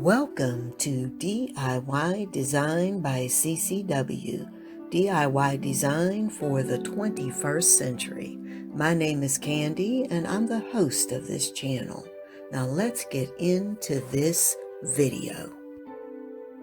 Welcome to DIY Design by CCW, DIY Design for the 21st Century. My name is Candy and I'm the host of this channel. Now let's get into this video.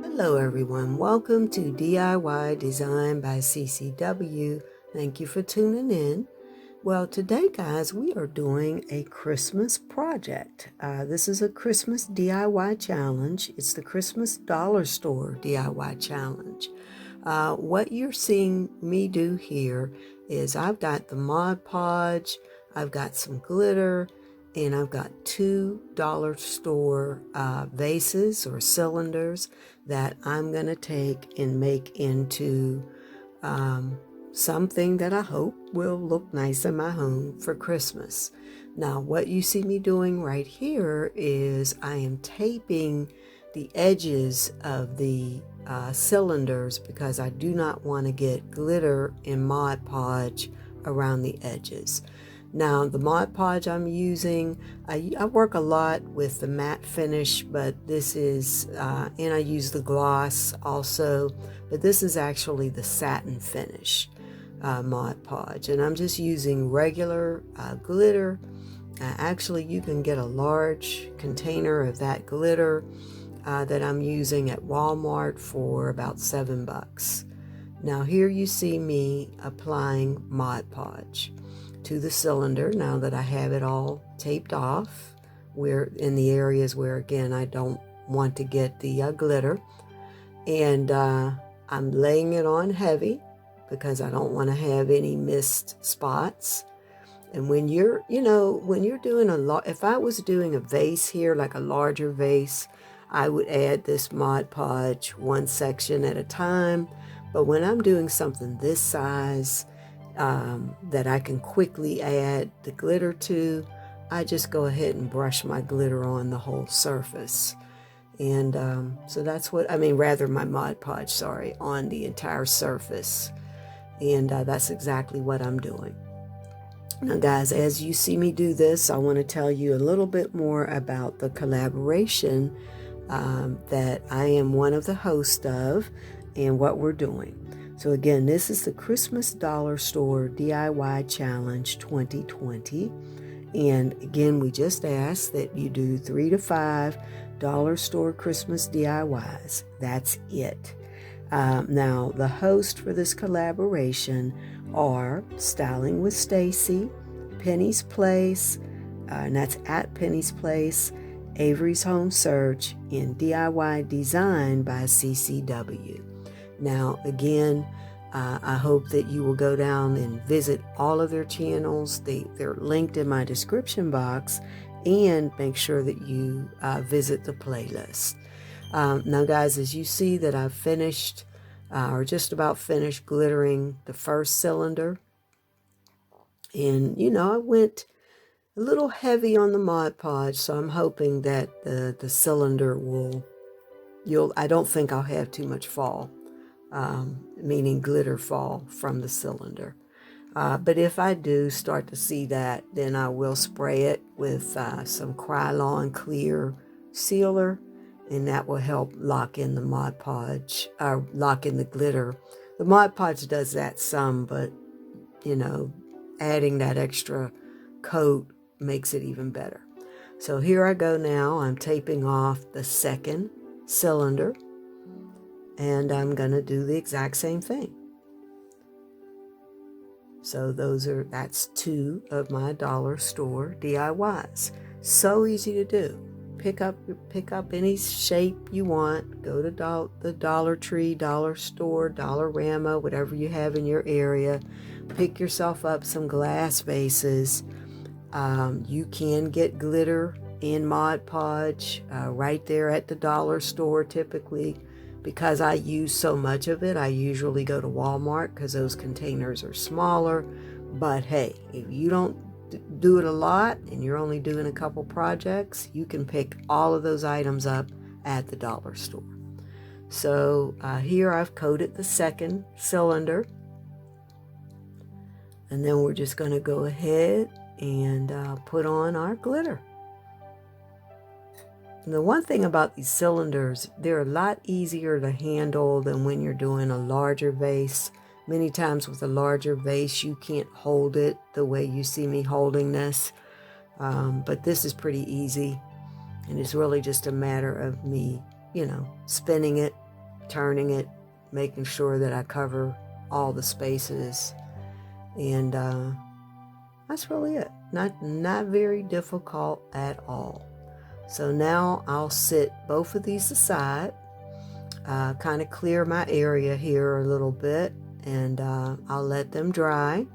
Hello everyone, welcome to DIY Design by CCW. Thank you for tuning in. Well, today, guys, we are doing a Christmas project. This is a Christmas DIY challenge. It's the Christmas Dollar Store DIY challenge. What you're seeing me do here is I've got the Mod Podge, I've got some glitter, and I've got two dollar store vases or cylinders that I'm going to take and make into something that I hope will look nice in my home for Christmas. Now, what you see me doing right here is I am taping the edges of the cylinders because I do not want to get glitter and Mod Podge around the edges. Now, the Mod Podge I'm using, I work a lot with the matte finish, but this is, and I use the gloss also, but this is actually the satin finish. Mod Podge, and I'm just using regular glitter. Actually, you can get a large container of that glitter that I'm using at Walmart for about $7. Now here you see me applying Mod Podge to the cylinder now that I have it all taped off, where in the areas where again I don't want to get the glitter, and I'm laying it on heavy because I don't want to have any missed spots. And when you're, when you're doing if I was doing a vase here, like a larger vase, I would add this Mod Podge one section at a time. But when I'm doing something this size that I can quickly add the glitter to, I just go ahead and brush my glitter on the whole surface. And so that's what, my Mod Podge, sorry, on the entire surface. And that's exactly what I'm doing. Now, guys, as you see me do this, I want to tell you a little bit more about the collaboration that I am one of the hosts of and what we're doing. So again, this is the Christmas Dollar Store DIY Challenge 2020. And again, we just ask that you do 3 to 5 dollar store Christmas DIYs. That's it. Now, the hosts for this collaboration are Styling with Stacy, PennysPlace, and that's at PennysPlace, Avery's Home Search, and DIY Design by CCW. Now, again, I hope that you will go down and visit all of their channels. They're linked in my description box, and make sure that you visit the playlist. Now, guys, as you see that I've finished, or just about finished glittering the first cylinder. And, I went a little heavy on the Mod Podge, so I'm hoping that the cylinder I don't think I'll have too much fall, meaning glitter fall from the cylinder. But if I do start to see that, then I will spray it with some Krylon clear sealer, and that will help lock in the Mod Podge, or lock in the glitter. The Mod Podge does that some, but, adding that extra coat makes it even better. So here I go now. I'm taping off the second cylinder, and I'm going to do the exact same thing. So that's 2 of my dollar store DIYs. So easy to do. Pick up any shape you want. Go to the Dollar Tree, Dollar Store, Dollarama, whatever you have in your area. Pick yourself up some glass vases. You can get glitter and Mod Podge right there at the dollar store typically. Because I use so much of it, I usually go to Walmart because those containers are smaller. But hey, if you don't do it a lot and you're only doing a couple projects, you can pick all of those items up at the dollar store. So here I've coated the second cylinder, and then we're just going to go ahead and put on our glitter. And the one thing about these cylinders, they're a lot easier to handle than when you're doing a larger vase. Many times with a larger vase, you can't hold it the way you see me holding this. But this is pretty easy. And it's really just a matter of me, you know, spinning it, turning it, making sure that I cover all the spaces. And that's really it. Not very difficult at all. So now I'll sit both of these aside, kind of clear my area here a little bit, and I'll let them dry.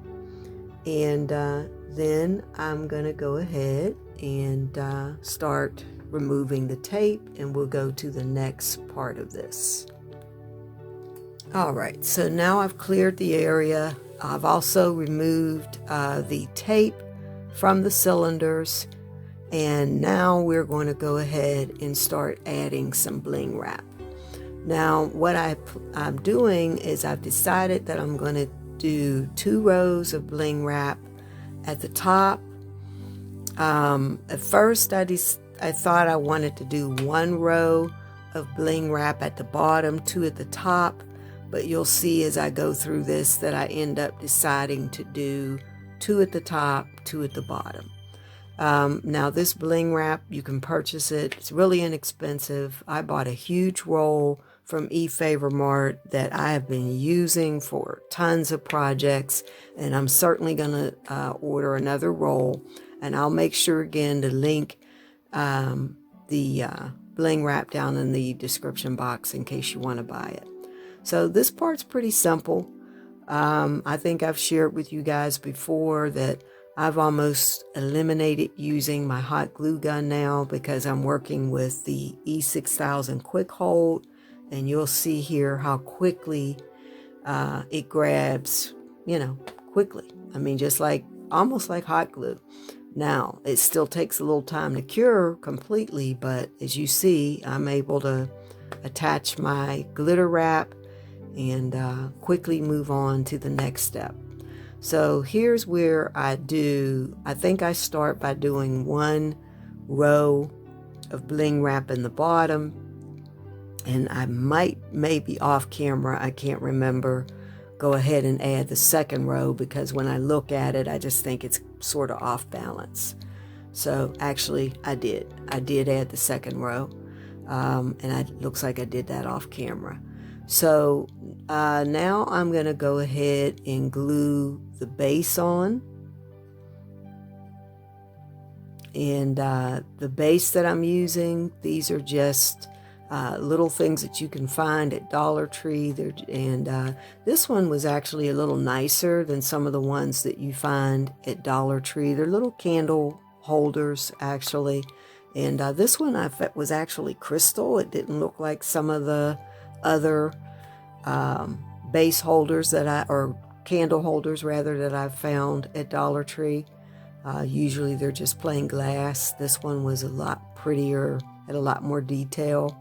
And then I'm going to go ahead and start removing the tape, and we'll go to the next part of this. All right, so now I've cleared the area. I've also removed the tape from the cylinders. And now we're going to go ahead and start adding some bling wrap. Now what I'm doing is I've decided that I'm going to do 2 rows of bling wrap at the top. At first I thought I wanted to do 1 row of bling wrap at the bottom, 2 at the top, but you'll see as I go through this that I end up deciding to do 2 at the top, 2 at the bottom. Now this bling wrap, you can purchase it. It's really inexpensive. I bought a huge roll from Favormart that I have been using for tons of projects, and I'm certainly going to order another roll, and I'll make sure again to link the bling wrap down in the description box in case you want to buy it. So this part's pretty simple. I think I've shared with you guys before that I've almost eliminated using my hot glue gun now because I'm working with the E6000 Quick Hold, and you'll see here how quickly it grabs, you know, quickly. I mean, just like, almost like hot glue. Now, it still takes a little time to cure completely, but as you see, I'm able to attach my glitter wrap and quickly move on to the next step. So here's where I think I start by doing 1 row of bling wrap in the bottom, and I maybe off camera, I can't remember, go ahead and add the 2nd row because when I look at it, I just think it's sort of off balance. So actually I did add the 2nd row, and it looks like I did that off camera. So now I'm going to go ahead and glue the base on. And the base that I'm using, these are just little things that you can find at Dollar Tree. And this one was actually a little nicer than some of the ones that you find at Dollar Tree. They're little candle holders, actually. And this one was actually crystal. It didn't look like some of the other base holders or candle holders rather, that I've found at Dollar Tree. Usually they're just plain glass. This one was a lot prettier, had a lot more detail.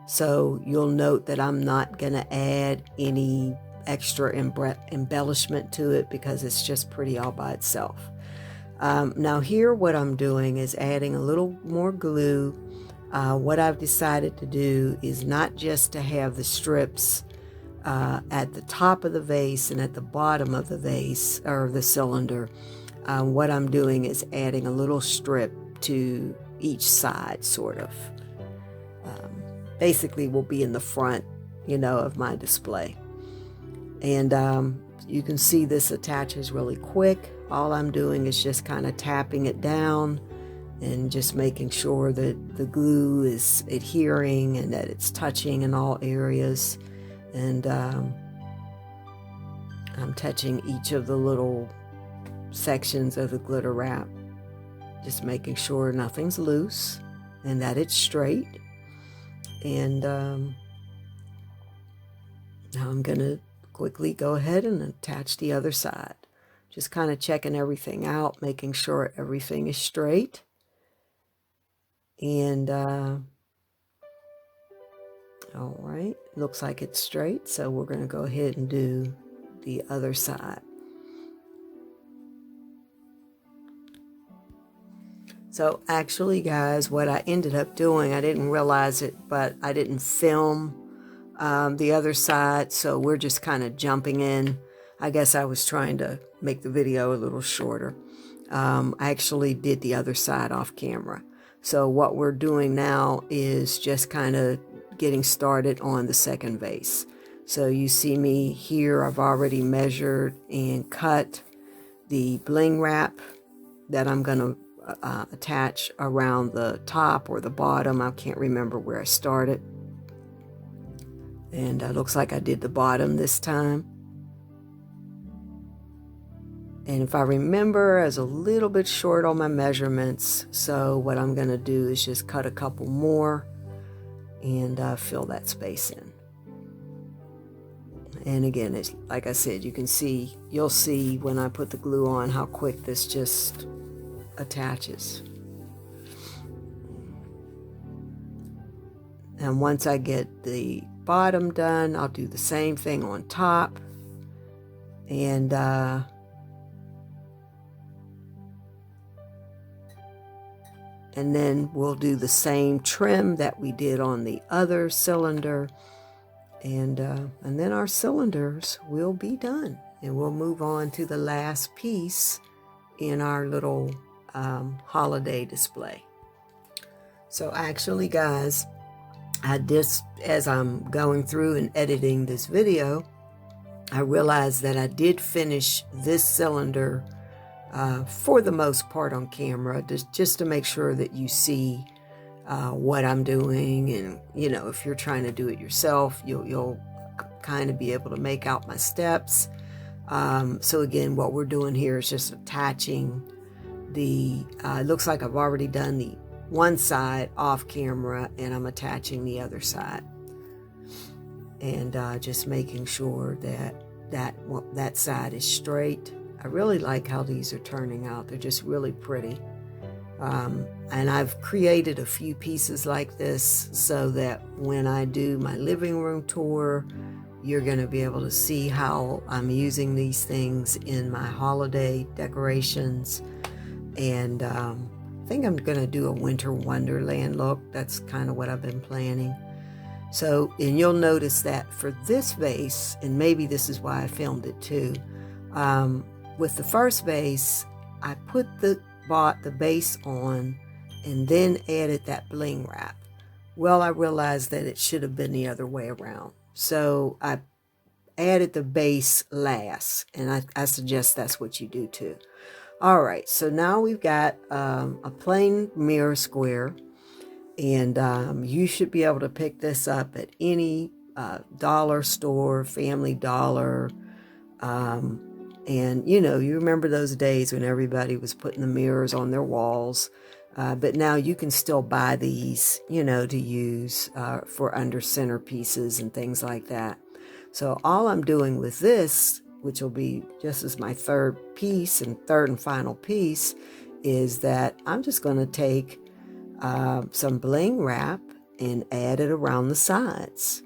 So you'll note that I'm not going to add any extra embellishment to it because it's just pretty all by itself. Now here what I'm doing is adding a little more glue. What I've decided to do is not just to have the strips at the top of the vase and at the bottom of the vase or the cylinder. What I'm doing is adding a little strip to each side, sort of. Basically will be in the front, you know, of my display. And you can see this attaches really quick. All I'm doing is just kind of tapping it down and just making sure that the glue is adhering and that it's touching in all areas. And I'm touching each of the little sections of the glitter wrap, just making sure nothing's loose and that it's straight. And now I'm going to quickly go ahead and attach the other side. Just kind of checking everything out, making sure everything is straight. And all right, looks like it's straight, so we're going to go ahead and do the other side. So actually, guys, what I ended up doing, I didn't realize it, but I didn't film the other side, so we're just kind of jumping in. I guess I was trying to make the video a little shorter. I actually did the other side off camera. So what we're doing now is just kind of getting started on the second vase. So you see me here, I've already measured and cut the bling wrap that I'm going to attach around the top or the bottom. I can't remember where I started. And it looks like I did the bottom this time. And if I remember, I was a little bit short on my measurements. So what I'm going to do is just cut a couple more and fill that space in. And again, it's like I said, you'll see when I put the glue on how quick this just attaches. And once I get the bottom done, I'll do the same thing on top. And then we'll do the same trim that we did on the other cylinder. And then our cylinders will be done. And we'll move on to the last piece in our little holiday display. So actually, guys, as I'm going through and editing this video, I realized that I did finish this cylinder for the most part on camera, just to make sure that you see what I'm doing. And if you're trying to do it yourself, you'll kind of be able to make out my steps. So again, what we're doing here is just attaching it looks like I've already done the one side off camera, and I'm attaching the other side, and just making sure that side is straight. I really like how these are turning out. They're just really pretty. And I've created a few pieces like this so that when I do my living room tour, you're going to be able to see how I'm using these things in my holiday decorations. And I think I'm going to do a winter wonderland look. That's kind of what I've been planning. So, and you'll notice that for this vase, and maybe this is why I filmed it too, with the first vase, I bought the base on and then added that bling wrap. Well, I realized that it should have been the other way around. So I added the base last, and I suggest that's what you do too. All right, so now we've got a plain mirror square, and you should be able to pick this up at any dollar store, Family Dollar, and you remember those days when everybody was putting the mirrors on their walls, but now you can still buy these, to use for under centerpieces and things like that. So all I'm doing with this, which will be just as my third and final piece, is that I'm just going to take some bling wrap and add it around the sides.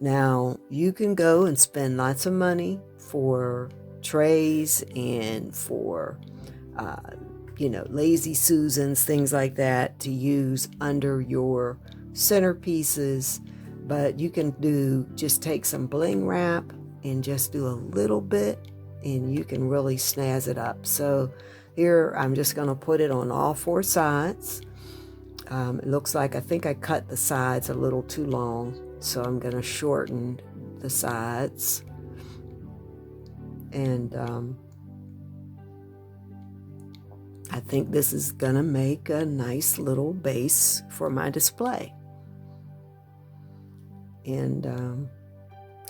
Now, you can go and spend lots of money for trays and for, Lazy Susans, things like that, to use under your centerpieces. But you can just take some bling wrap and just do a little bit, and you can really snazz it up. So here I'm just going to put it on all four sides. It looks like I think I cut the sides a little too long, so I'm going to shorten the sides. And I think this is going to make a nice little base for my display. And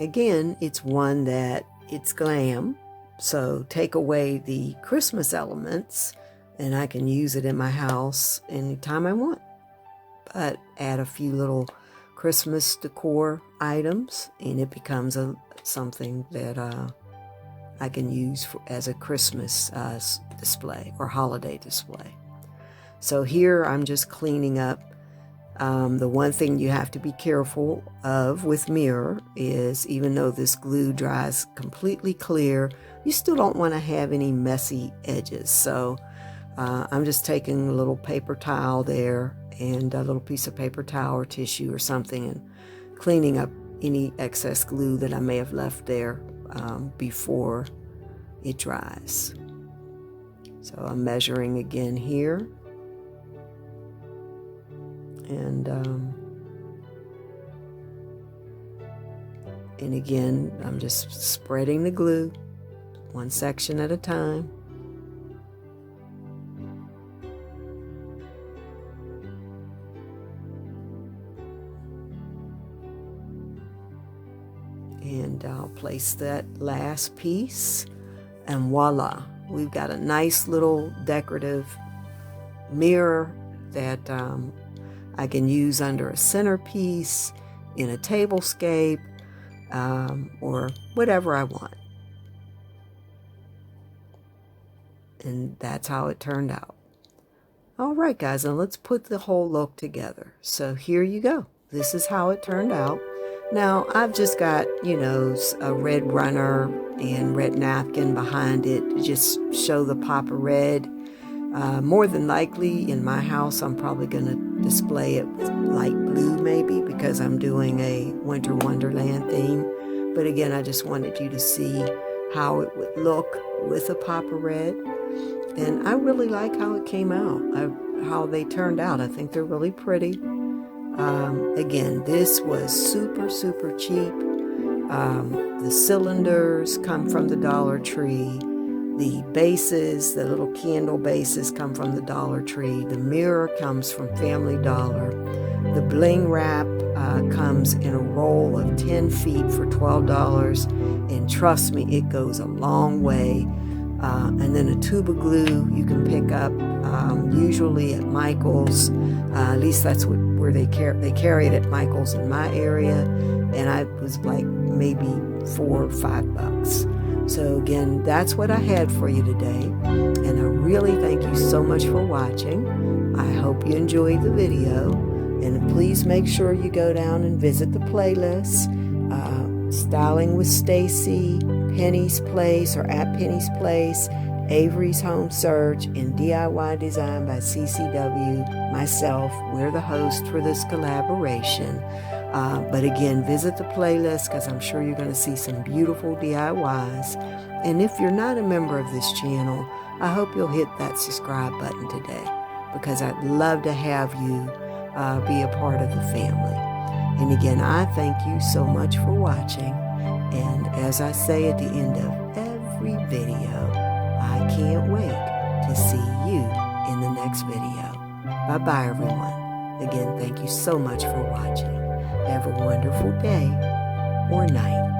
again, it's one that it's glam, so take away the Christmas elements and I can use it in my house anytime I want. But add a few little Christmas decor items and it becomes something that I can use as a Christmas display or holiday display. So here I'm just cleaning up. The one thing you have to be careful of with mirror is, even though this glue dries completely clear, you still don't want to have any messy edges. So I'm just taking a little paper towel there and a little piece of paper towel or tissue or something and cleaning up any excess glue that I may have left there before it dries. So I'm measuring again here. And again, I'm just spreading the glue one section at a time. And I'll place that last piece, and voila, we've got a nice little decorative mirror that I can use under a centerpiece, in a tablescape, or whatever I want. And that's how it turned out. All right, guys, now let's put the whole look together. So here you go. This is how it turned out. Now, I've just got, you know, a red runner and red napkin behind it to just show the pop of red. More than likely, in my house, I'm probably going to display it with light blue maybe, because I'm doing a Winter Wonderland theme. But again, I just wanted you to see how it would look with a pop of red. And I really like how it came out, how they turned out. I think they're really pretty. Again, this was super, super cheap. The cylinders come from the Dollar Tree. The bases, the little candle bases, come from the Dollar Tree. The mirror comes from Family Dollar. The Bling Wrap comes in a roll of 10 feet for $12. And trust me, it goes a long way. And then a tube of glue you can pick up usually at Michael's. At least that's where they carry it at Michael's in my area. And I was like maybe $4 or $5. So again, that's what I had for you today. And I really thank you so much for watching. I hope you enjoyed the video. And please make sure you go down and visit the playlist. Styling with Stacy, PennysPlace or at PennysPlace, Avery's Home Search, and DIY Design by CCW. Myself, we're the host for this collaboration. But again, visit the playlist because I'm sure you're going to see some beautiful DIYs. And if you're not a member of this channel, I hope you'll hit that subscribe button today, because I'd love to have you be a part of the family. And again, I thank you so much for watching. And as I say at the end of every video, I can't wait to see you in the next video. Bye-bye, everyone. Again, thank you so much for watching. Have a wonderful day or night.